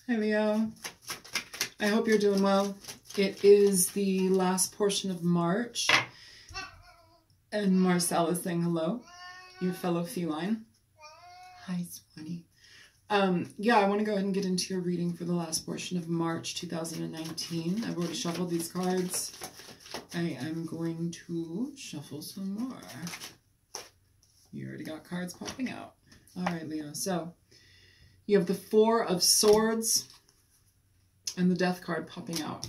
Hi, Leo. I hope you're doing well. It is the last portion of March. And Marcel is saying hello, your fellow feline. Hi, Swanee. Yeah, I want to go ahead and get into your reading for the last portion of March 2019. I've already shuffled these cards. I am going to shuffle some more. You already got cards popping out. All right, Leo. So you have the Four of Swords and the Death card popping out.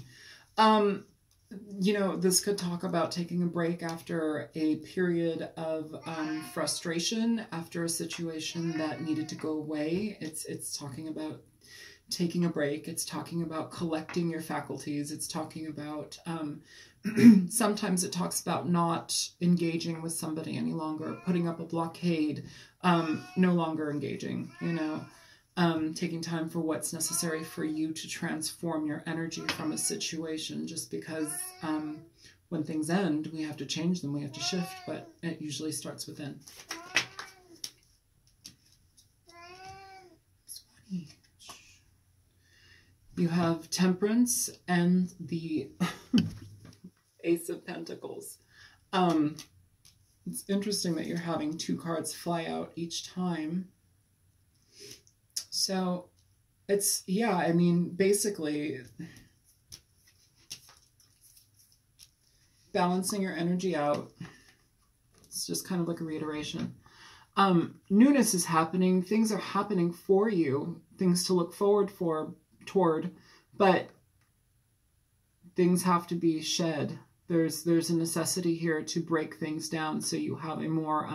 You know, this could talk about taking a break after a period of frustration, after a situation that needed to go away. It's talking about taking a break. It's talking about collecting your faculties. It's talking about, sometimes it talks about not engaging with somebody any longer, putting up a blockade, no longer engaging, you know. Taking time for what's necessary for you to transform your energy from a situation, just because when things end, we have to change them, we have to shift, but it usually starts within. You have Temperance and the Ace of Pentacles. It's interesting that you're having two cards fly out each time. So it's, yeah, I mean, basically balancing your energy out. It's just kind of like a reiteration. Newness is happening. Things are happening for you. Things to look forward toward, but things have to be shed. There's a necessity here to break things down so you have a more,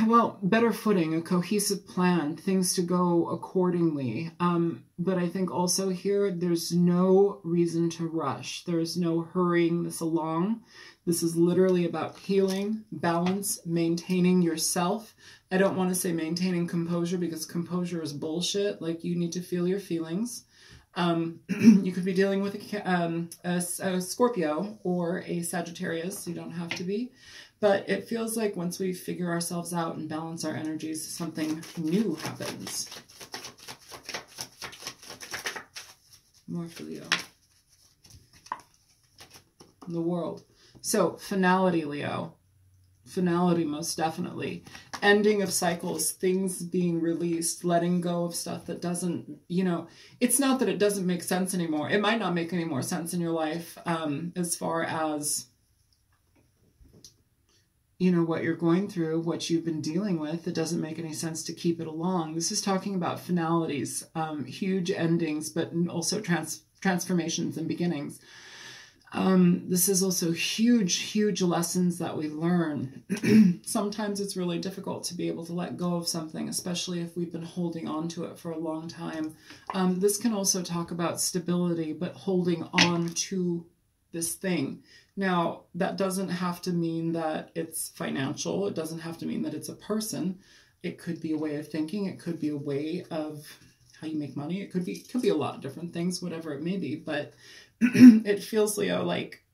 well, better footing, a cohesive plan, things to go accordingly. But I think also here, there's no reason to rush. There's no hurrying this along. This is literally about healing, balance, maintaining yourself. I don't want to say maintaining composure, because composure is bullshit. Like, you need to feel your feelings. You could be dealing with a Scorpio or a Sagittarius. You don't have to be. But it feels like once we figure ourselves out and balance our energies, something new happens. More for Leo. The World. So, finality, Leo. Finality, most definitely. Ending of cycles, things being released, letting go of stuff that doesn't, you know, it's not that it doesn't make sense anymore. It might not make any more sense in your life as far as, you know, what you're going through, what you've been dealing with. It doesn't make any sense to keep it along. This is talking about finalities, huge endings, but also transformations and beginnings. This is also huge lessons that we learn. Sometimes it's really difficult to be able to let go of something, especially if we've been holding on to it for a long time. This can also talk about stability, but holding on to this thing. Now, that doesn't have to mean that it's financial. It doesn't have to mean that it's a person. It could be a way of thinking. It could be a way of how you make money. It could be a lot of different things, whatever it may be. But it feels, Leo, like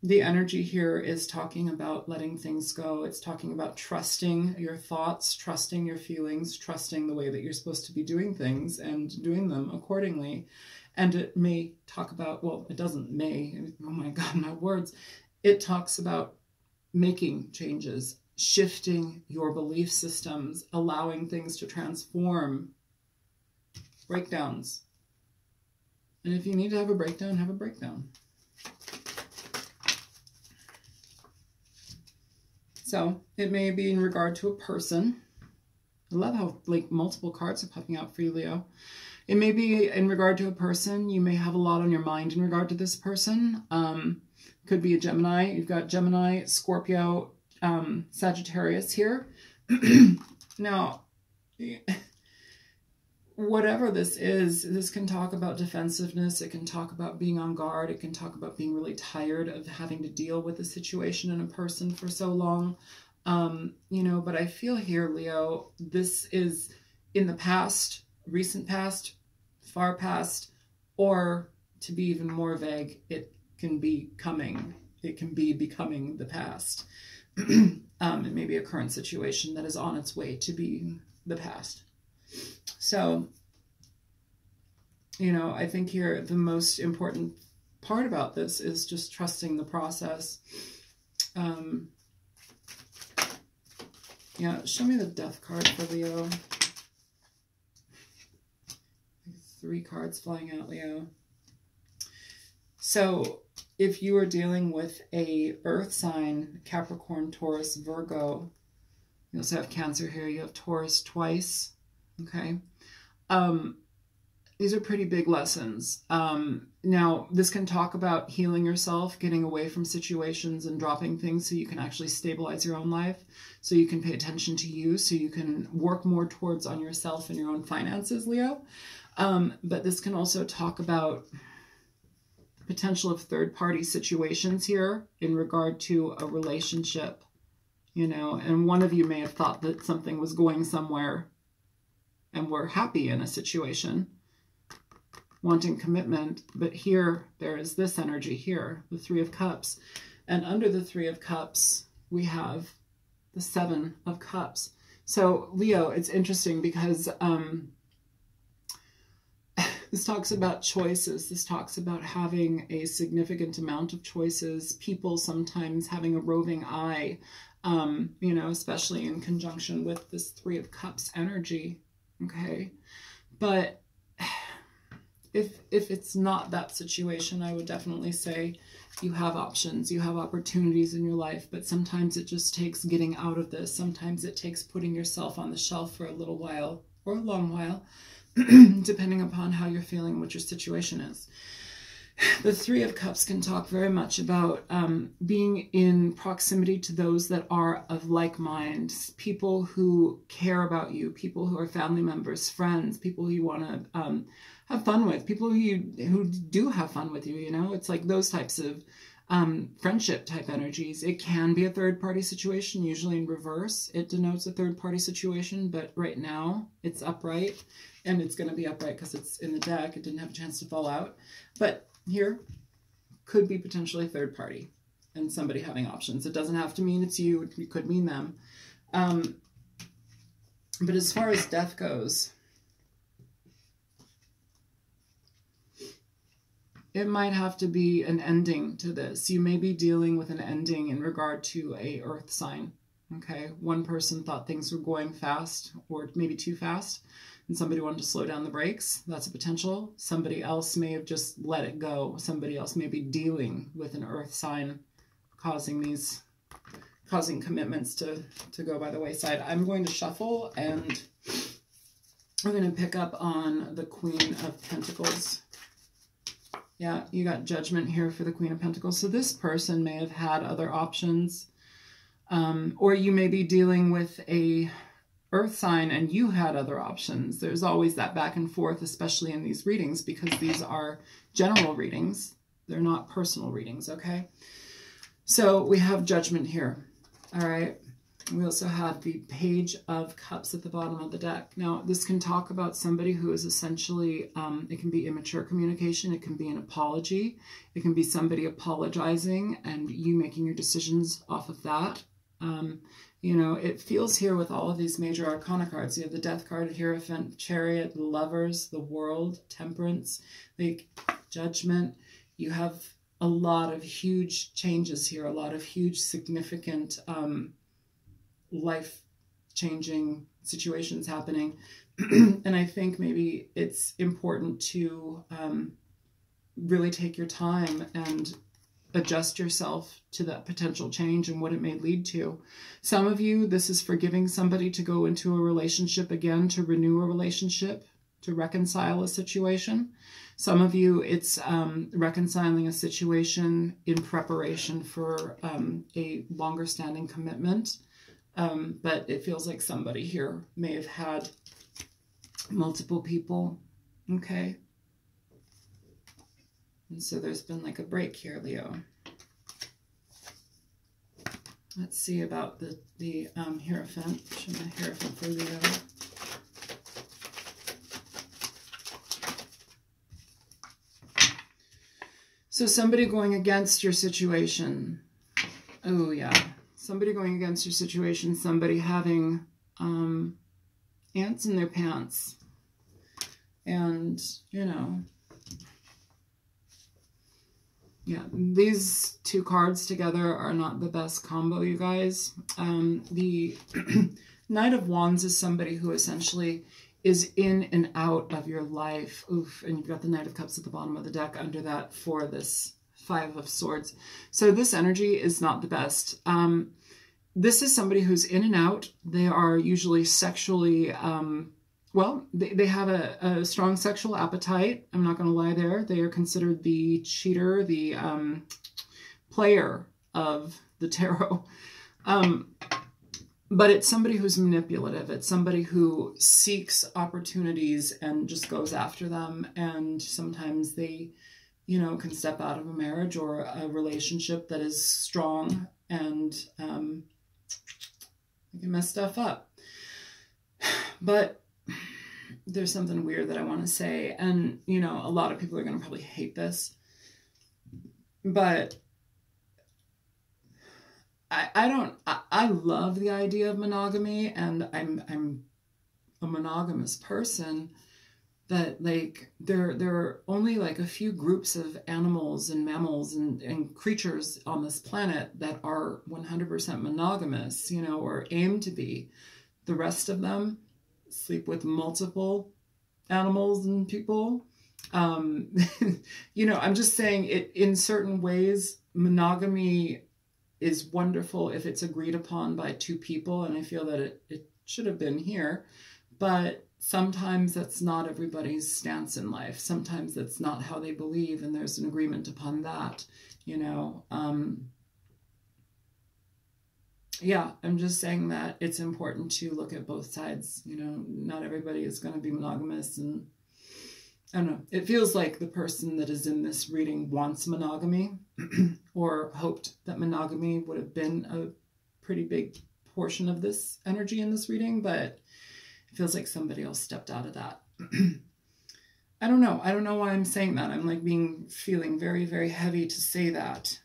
the energy here is talking about letting things go. It's talking about trusting your thoughts, trusting your feelings, trusting the way that you're supposed to be doing things and doing them accordingly. And it may talk about, well, it doesn't may, oh my God, my words. It talks about making changes, shifting your belief systems, allowing things to transform, breakdowns. And if you need to have a breakdown, have a breakdown. So it may be in regard to a person. I love how like multiple cards are popping out for you, Leo. It may be in regard to a person. You may have a lot on your mind in regard to this person. Could be a Gemini. You've got Gemini, Scorpio, Sagittarius here. Now, whatever this is, this can talk about defensiveness. It can talk about being on guard. It can talk about being really tired of having to deal with a situation and a person for so long. You know, but I feel here, Leo, this is in the past, recent past, far past, or to be even more vague, it can be coming. It can be becoming the past. It may be a current situation that is on its way to being the past. So, you know, I think here the most important part about this is just trusting the process. Yeah, show me the death card for Leo. 3 cards flying out, Leo. So if you are dealing with a earth sign, Capricorn, Taurus, Virgo, you also have Cancer here, you have Taurus twice, okay? These are pretty big lessons. Now, this can talk about healing yourself, getting away from situations and dropping things so you can actually stabilize your own life, so you can pay attention to you, so you can work more towards on yourself and your own finances, Leo. But this can also talk about potential of third-party situations here in regard to a relationship, you know, and one of you may have thought that something was going somewhere and were happy in a situation, wanting commitment, but here there is this energy here, the 3 of Cups, and under the 3 of Cups we have the 7 of Cups. So Leo, it's interesting because this talks about choices. This talks about having a significant amount of choices, people sometimes having a roving eye, you know, especially in conjunction with this 3 of Cups energy, okay? But if it's not that situation, I would definitely say you have options, you have opportunities in your life, but sometimes it just takes getting out of this. Sometimes it takes putting yourself on the shelf for a little while or a long while, depending upon how you're feeling, what your situation is. The 3 of Cups can talk very much about being in proximity to those that are of like mind, people who care about you, people who are family members, friends, people who you want to have fun with, people who do have fun with you, you know? It's like those types of friendship type energies. It can be a third-party situation, usually in reverse. It denotes a third-party situation, but right now it's upright, and it's going to be upright because it's in the deck. It didn't have a chance to fall out. But here could be potentially third party and somebody having options. It doesn't have to mean it's you. It could mean them. But as far as death goes, it might have to be an ending to this. You may be dealing with an ending in regard to a earth sign. Okay, one person thought things were going fast or maybe too fast, and somebody wanted to slow down the brakes. That's a potential. Somebody else may have just let it go. Somebody else may be dealing with an earth sign causing commitments to go by the wayside. I'm going to shuffle, and we're going to pick up on the Queen of Pentacles. Yeah, you got Judgment here for the Queen of Pentacles. So this person may have had other options, or you may be dealing with a earth sign and you had other options. There's always that back and forth, especially in these readings, because these are general readings. They're not personal readings, okay? So we have Judgment here, all right? We also have the Page of Cups at the bottom of the deck. Now, this can talk about somebody who is essentially, it can be immature communication, it can be an apology, it can be somebody apologizing and you making your decisions off of that. You know, it feels here with all of these major arcana cards. You have the Death card, Hierophant, Chariot, the Lovers, the World, Temperance, like Judgment. You have a lot of huge changes here, a lot of huge significant life-changing situations happening. And I think maybe it's important to really take your time and adjust yourself to that potential change and what it may lead to. Some of you, this is forgiving somebody to go into a relationship again, to renew a relationship, to reconcile a situation. Some of you, it's reconciling a situation in preparation for a longer standing commitment. But it feels like somebody here may have had multiple people, okay? And so there's been like a break here, Leo. Let's see about the Hierophant. Show my Hierophant for Leo. So somebody going against your situation. Oh, yeah. Somebody going against your situation, somebody having ants in their pants. And, you know, yeah, these two cards together are not the best combo, you guys. The Knight of Wands is somebody who essentially is in and out of your life. Oof, and you've got the Knight of Cups at the bottom of the deck under that for this Five of Swords. So this energy is not the best. This is somebody who's in and out. They are usually sexually, well, they have a strong sexual appetite. I'm not going to lie there. They are considered the cheater, the player of the tarot. But it's somebody who's manipulative. It's somebody who seeks opportunities and just goes after them. And sometimes they, you know, can step out of a marriage or a relationship that is strong, and they can mess stuff up. But there's something weird that I want to say. And, you know, a lot of people are going to probably hate this. But I love the idea of monogamy, and I'm a monogamous person, but like there are only like a few groups of animals and mammals and creatures on this planet that are 100% monogamous, you know, or aim to be. The rest of them sleep with multiple animals and people. You know, I'm just saying it in certain ways, monogamy is wonderful if it's agreed upon by two people, and I feel that it should have been here, but sometimes that's not everybody's stance in life. Sometimes that's not how they believe, and there's an agreement upon that, you know. Yeah, I'm just saying that it's important to look at both sides. You know, not everybody is going to be monogamous, and I don't know. It feels like the person that is in this reading wants monogamy or hoped that monogamy would have been a pretty big portion of this energy in this reading, but it feels like somebody else stepped out of that. I don't know. I don't know why I'm saying that. I'm like feeling very, very heavy to say that.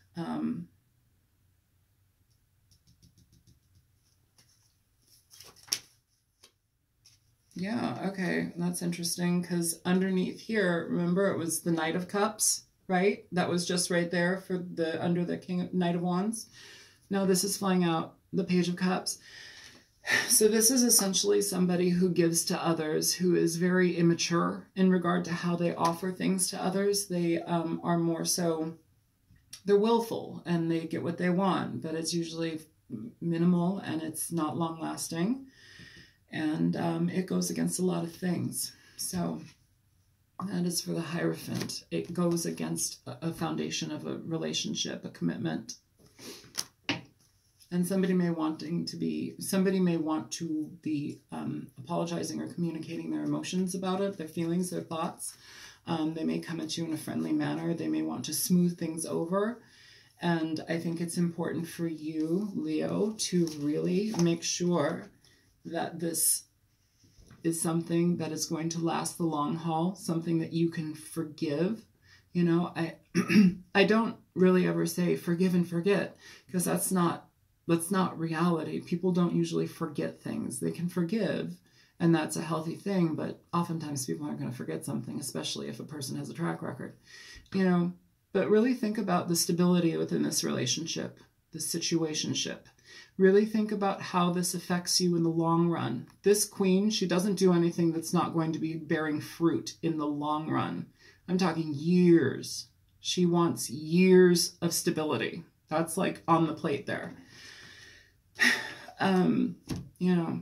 Yeah, okay, that's interesting, because underneath here, remember, it was the Knight of Cups, right? That was just right there for the under the Knight of Wands. Now this is flying out the Page of Cups. So this is essentially somebody who gives to others, who is very immature in regard to how they offer things to others. They are more so, they're willful and they get what they want, but it's usually minimal and it's not long lasting. And it goes against a lot of things. So that is for the Hierophant. It goes against a foundation of a relationship, a commitment. And somebody may want to be apologizing or communicating their emotions about it, their feelings, their thoughts. They may come at you in a friendly manner. They may want to smooth things over. And I think it's important for you, Leo, to really make sure that this is something that is going to last the long haul, something that you can forgive. You know, I don't really ever say forgive and forget, because that's not reality. People don't usually forget things. They can forgive, and that's a healthy thing, but oftentimes people aren't going to forget something, especially if a person has a track record, you know. But really think about the stability within this relationship, the situationship. Really think about how this affects you in the long run. This queen, she doesn't do anything that's not going to be bearing fruit in the long run. I'm talking years. She wants years of stability. That's like on the plate there. You know,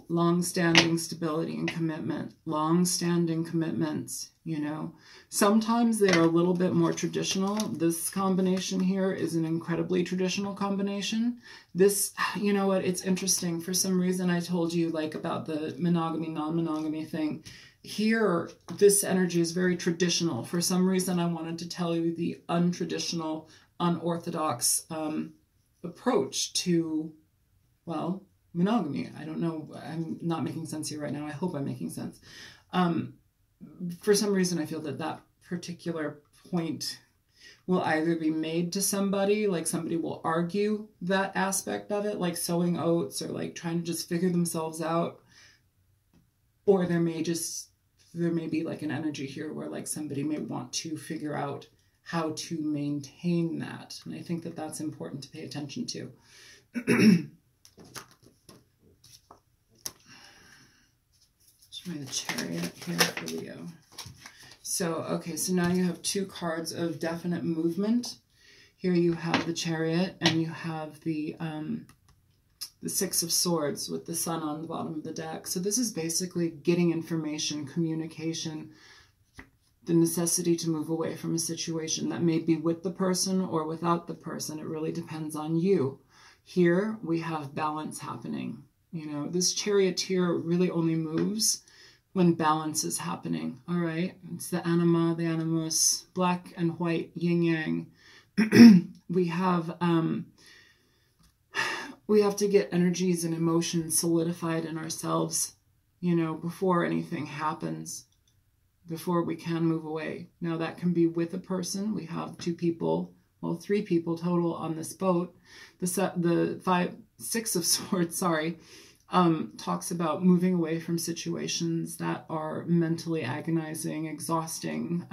long-standing stability and commitment, long-standing commitments, you know. Sometimes they're a little bit more traditional. This combination here is an incredibly traditional combination. This, you know what, it's interesting. For some reason, I told you like about the monogamy, non-monogamy thing. Here, this energy is very traditional. For some reason, I wanted to tell you the untraditional, unorthodox approach to, well, monogamy. I don't know. I'm not making sense here right now. I hope I'm making sense. For some reason, I feel that that particular point will either be made to somebody, like somebody will argue that aspect of it, like sowing oats or like trying to just figure themselves out. Or there may be like an energy here where like somebody may want to figure out how to maintain that. And I think that that's important to pay attention to. Try the Chariot here for Leo. So, okay, so now you have two cards of definite movement. Here you have the Chariot and you have the Six of Swords with the Sun on the bottom of the deck. So this is basically getting information, communication, the necessity to move away from a situation that may be with the person or without the person. It really depends on you. Here we have balance happening. You know, this Charioteer really only moves when balance is happening. All right. It's the anima, the animus, black and white, yin yang. We have to get energies and emotions solidified in ourselves, you know, before anything happens, before we can move away. Now that can be with a person. We have two people, well, three people total on this boat. The Six of Swords, sorry, talks about moving away from situations that are mentally agonizing, exhausting,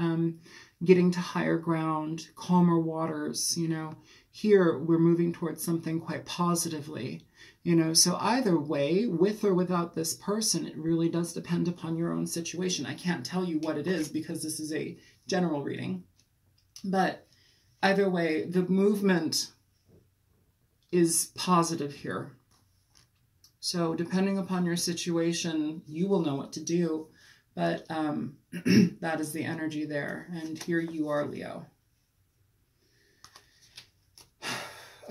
getting to higher ground, calmer waters, you know. Here we're moving towards something quite positively, you know. So either way, with or without this person, it really does depend upon your own situation. I can't tell you what it is because this is a general reading, but either way, the movement is positive here. So depending upon your situation, you will know what to do, but that is the energy there. And here you are, Leo.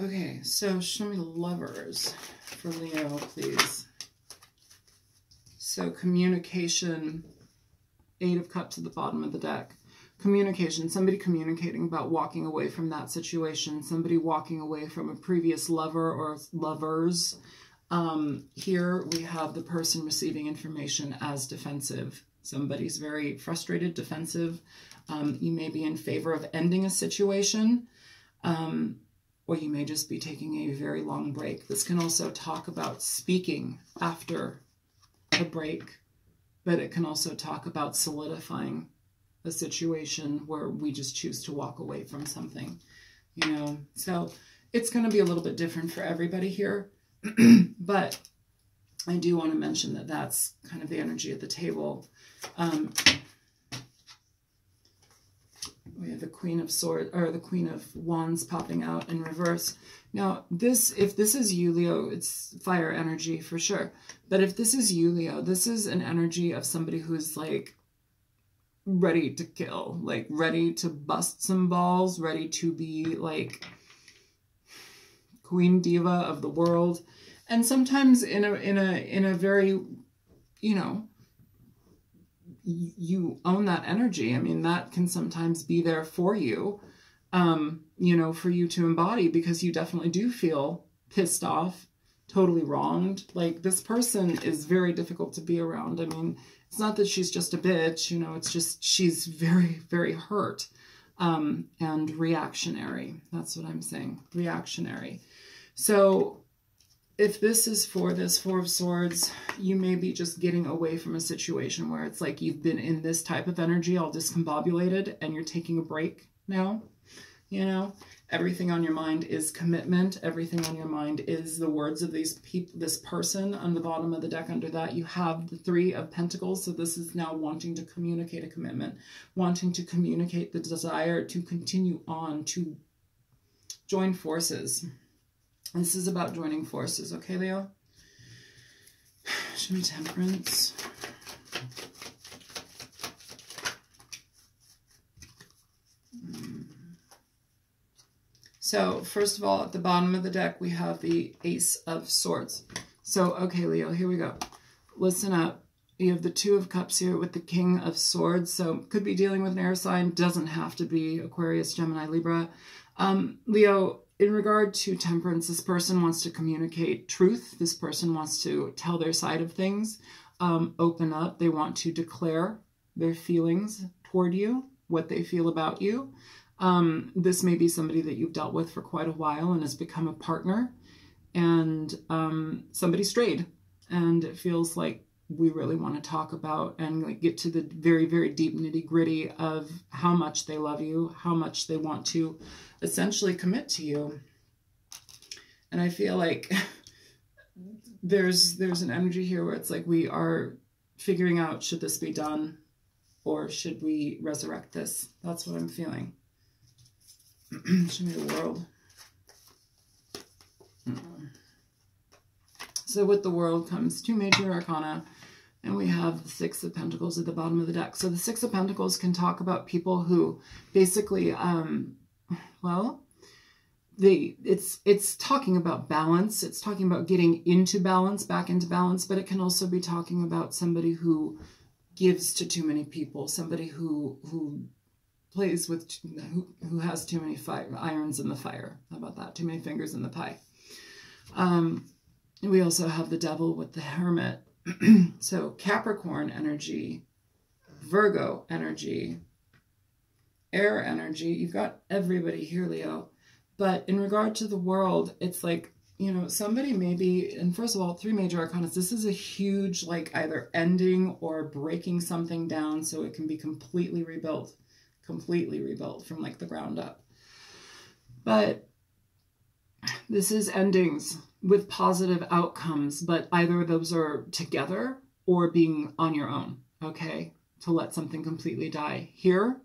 Okay, so show me Lovers for Leo, please. So communication, Eight of Cups at the bottom of the deck. Communication, somebody communicating about walking away from that situation, somebody walking away from a previous lover or lovers. Here we have the person receiving information as defensive. Somebody's very frustrated, defensive. You may be in favor of ending a situation, or you may just be taking a very long break. This can also talk about speaking after a break, but it can also talk about solidifying a situation where we just choose to walk away from something, you know. So it's going to be a little bit different for everybody here. But I do want to mention that that's kind of the energy at the table. We have the Queen of Swords, or the Queen of Wands popping out in reverse. Now, if this is you, Leo, it's fire energy for sure. But if this is you, Leo, this is an energy of somebody who's like ready to kill, like ready to bust some balls, ready to be like Queen Diva of the world. And sometimes in a very, you know, you own that energy. I mean, that can sometimes be there for you, you know, for you to embody, because you definitely do feel pissed off, totally wronged. Like, this person is very difficult to be around. I mean, it's not that she's just a bitch, you know, it's just she's very, very hurt, and reactionary. That's what I'm saying, reactionary. So if this is for this Four of Swords, you may be just getting away from a situation where it's like you've been in this type of energy all discombobulated and you're taking a break now. You know, everything on your mind is commitment. Everything on your mind is the words of these people, this person. On the bottom of the deck under that, you have the Three of Pentacles. So this is now wanting to communicate a commitment, wanting to communicate the desire to continue on, to join forces. This is about joining forces, okay, Leo? Show me Temperance. So, first of all, at the bottom of the deck, we have the Ace of Swords. So, okay, Leo, here we go. Listen up. You have the Two of Cups here with the King of Swords. So, could be dealing with an air sign. Doesn't have to be Aquarius, Gemini, Libra. Leo, in regard to Temperance, this person wants to communicate truth. This person wants to tell their side of things, open up. They want to declare their feelings toward you, what they feel about you. This may be somebody that you've dealt with for quite a while and has become a partner, and somebody strayed, and it feels like we really want to talk about and like get to the very, very deep nitty-gritty of how much they love you, how much they want to essentially commit to you. And I feel like there's an energy here where it's like we are figuring out, should this be done or should we resurrect this? That's what I'm feeling. Show me the world. So with the world comes 2 major arcana, and we have the 6 of Pentacles at the bottom of the deck. So the 6 of Pentacles can talk about people who basically, well, it's talking about balance. It's talking about getting into balance, back into balance, but it can also be talking about somebody who gives to too many people, somebody who plays with, who has too many irons in the fire. How about that? Too many fingers in the pie. We also have the Devil with the Hermit. So Capricorn energy, Virgo energy, air energy. You've got everybody here, Leo. But in regard to the world, it's like, you know, somebody maybe, and first of all, 3 major arcana, this is a huge, like, either ending or breaking something down so it can be completely rebuilt from like the ground up. But this is endings with positive outcomes, but either those are together or being on your own, okay? To let something completely die here.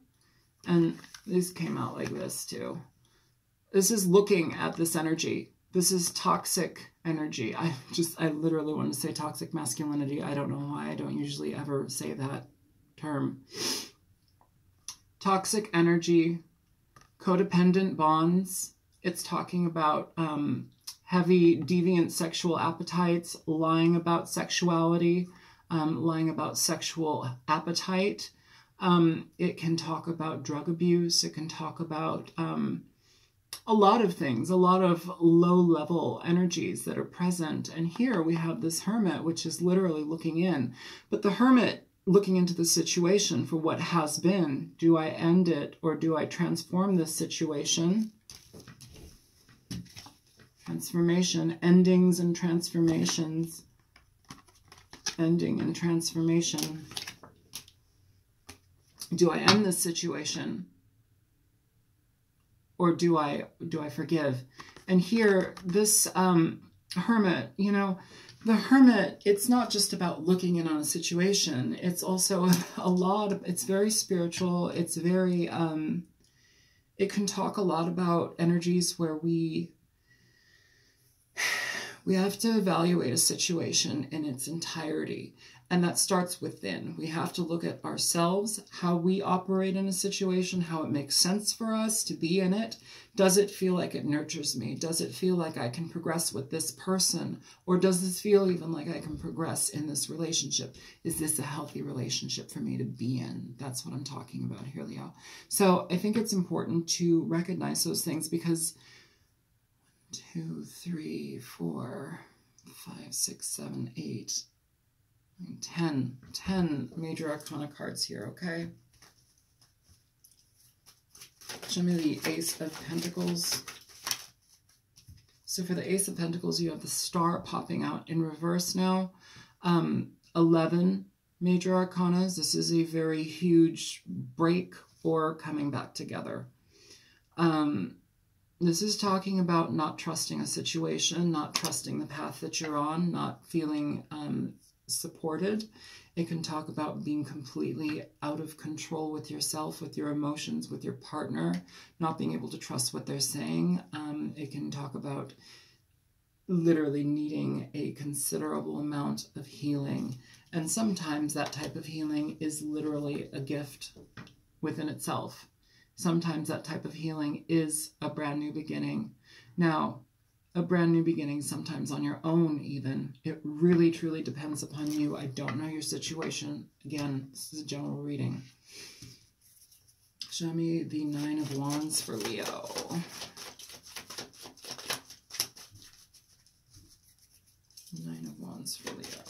And this came out like this too. This is looking at this energy. This is toxic energy. I literally want to say toxic masculinity. I don't know why I don't usually ever say that term. Toxic energy, codependent bonds. It's talking about heavy deviant sexual appetites, lying about sexuality, lying about sexual appetite. It can talk about drug abuse. It can talk about a lot of things, a lot of low-level energies that are present. And here we have this Hermit, which is literally looking in. But the Hermit looking into the situation for what has been. Do I end it or do I transform this situation? Transformation, endings and transformations. Ending and transformation. Do I end this situation? Or do I forgive? And here, this Hermit, you know, the Hermit, it's not just about looking in on a situation. It's also a lot of, it's very spiritual. It's very, it can talk a lot about energies where we have to evaluate a situation in its entirety. And that starts within. We have to look at ourselves, how we operate in a situation, how it makes sense for us to be in it. Does it feel like it nurtures me? Does it feel like I can progress with this person? Or does this feel even like I can progress in this relationship? Is this a healthy relationship for me to be in? That's what I'm talking about here, Leo. So I think it's important to recognize those things because 1, 2, 3, 4, 5, 6, 7, 8, 10 major arcana cards here, okay? Show me the Ace of Pentacles. So for the Ace of Pentacles, you have the Star popping out in reverse now. 11 major arcanas. This is a very huge break or coming back together. This is talking about not trusting a situation, not trusting the path that you're on, not feeling supported. It can talk about being completely out of control with yourself, with your emotions, with your partner, not being able to trust what they're saying. It can talk about literally needing a considerable amount of healing. And sometimes that type of healing is literally a gift within itself. Sometimes that type of healing is a brand new beginning. Now, a brand new beginning sometimes on your own even. It really, truly depends upon you. I don't know your situation. Again, this is a general reading. Show me the 9 of Wands for Leo. Nine of Wands for Leo.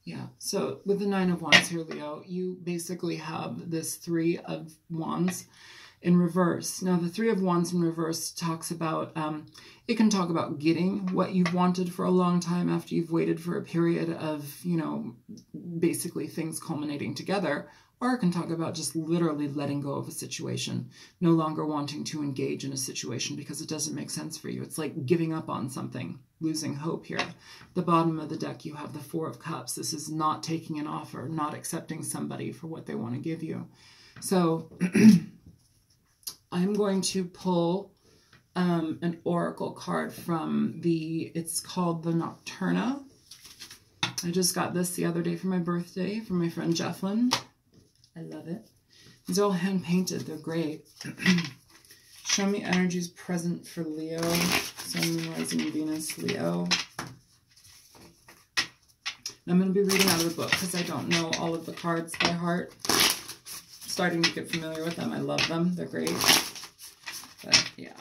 Yeah, So with the Nine of Wands here, Leo, you basically have this Three of Wands in reverse. Now, the Three of Wands in reverse talks about, it can talk about getting what you've wanted for a long time after you've waited for a period of, you know, basically things culminating together. Or it can talk about just literally letting go of a situation, no longer wanting to engage in a situation because it doesn't make sense for you. It's like giving up on something, losing hope here. The bottom of the deck, you have the Four of Cups. This is not taking an offer, not accepting somebody for what they want to give you. So I'm going to pull an oracle card from it's called the Nocturna. I just got this the other day for my birthday from my friend Jefflin. I love it. These are all hand-painted. They're great. Show me energies present for Leo. Sun, Moon, Rising, Venus, Leo. I'm going to be reading out of the book because I don't know all of the cards by heart. I'm starting to get familiar with them. I love them. They're great. But, yeah.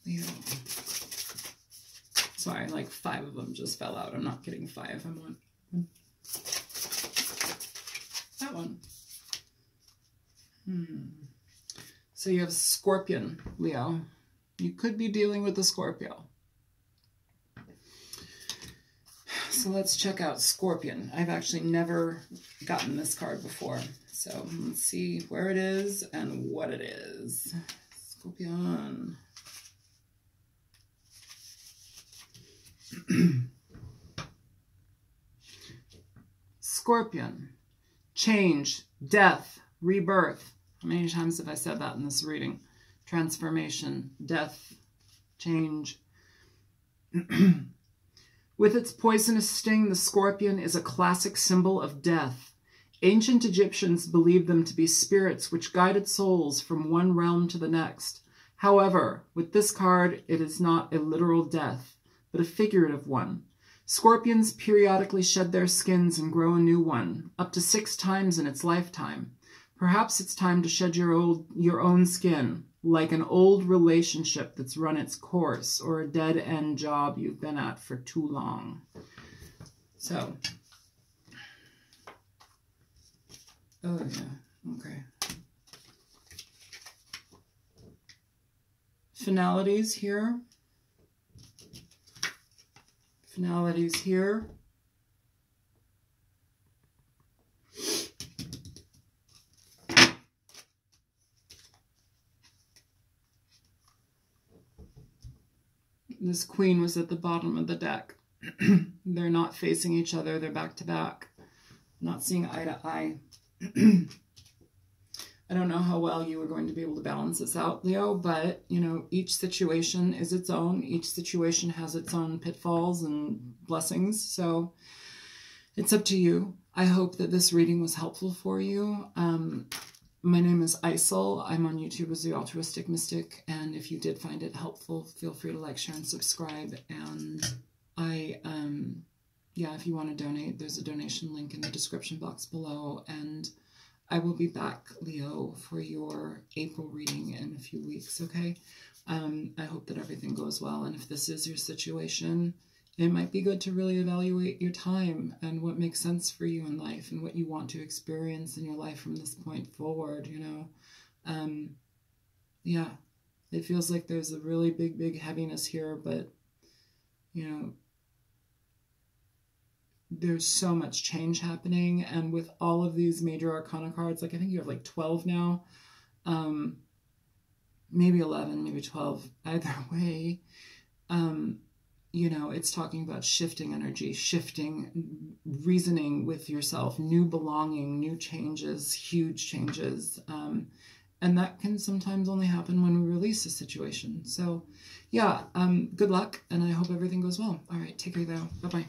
Leo. Sorry, like 5 of them just fell out. I'm not getting 5. I'm on that one. So you have Scorpion, Leo. You could be dealing with the Scorpio. So let's check out Scorpion. I've actually never gotten this card before. So let's see where it is and what it is. Scorpion. Scorpion. Change, death, rebirth. How many times have I said that in this reading? Transformation, death, change. With its poisonous sting, the scorpion is a classic symbol of death. Ancient Egyptians believed them to be spirits which guided souls from one realm to the next. However, with this card, it is not a literal death, but a figurative one. Scorpions periodically shed their skins and grow a new one, up to 6 times in its lifetime. Perhaps it's time to shed your own skin, like an old relationship that's run its course, or a dead-end job you've been at for too long. So, oh yeah, okay. Finalities here. Finalities here. This queen was at the bottom of the deck. They're not facing each other. They're back to back. Not seeing eye to eye. I don't know how well you are going to be able to balance this out, Leo, but, you know, each situation is its own. Each situation has its own pitfalls and blessings, so it's up to you. I hope that this reading was helpful for you. My name is Isel. I'm on YouTube as the Altruistic Mystic, and if you did find it helpful, feel free to like, share, and subscribe. And yeah, if you want to donate, there's a donation link in the description box below, and I will be back, Leo, for your April reading in a few weeks, okay? I hope that everything goes well, and if this is your situation, it might be good to really evaluate your time and what makes sense for you in life and what you want to experience in your life from this point forward, you know? Yeah, it feels like there's a really big heaviness here, but, you know, there's so much change happening, and with all of these major arcana cards, like I think you have like 12 now, maybe 11, maybe 12, either way, you know, it's talking about shifting energy, shifting, reasoning with yourself, new belonging, new changes, huge changes, and that can sometimes only happen when we release a situation. So yeah, good luck, and I hope everything goes well. All right, take care though. Bye-bye.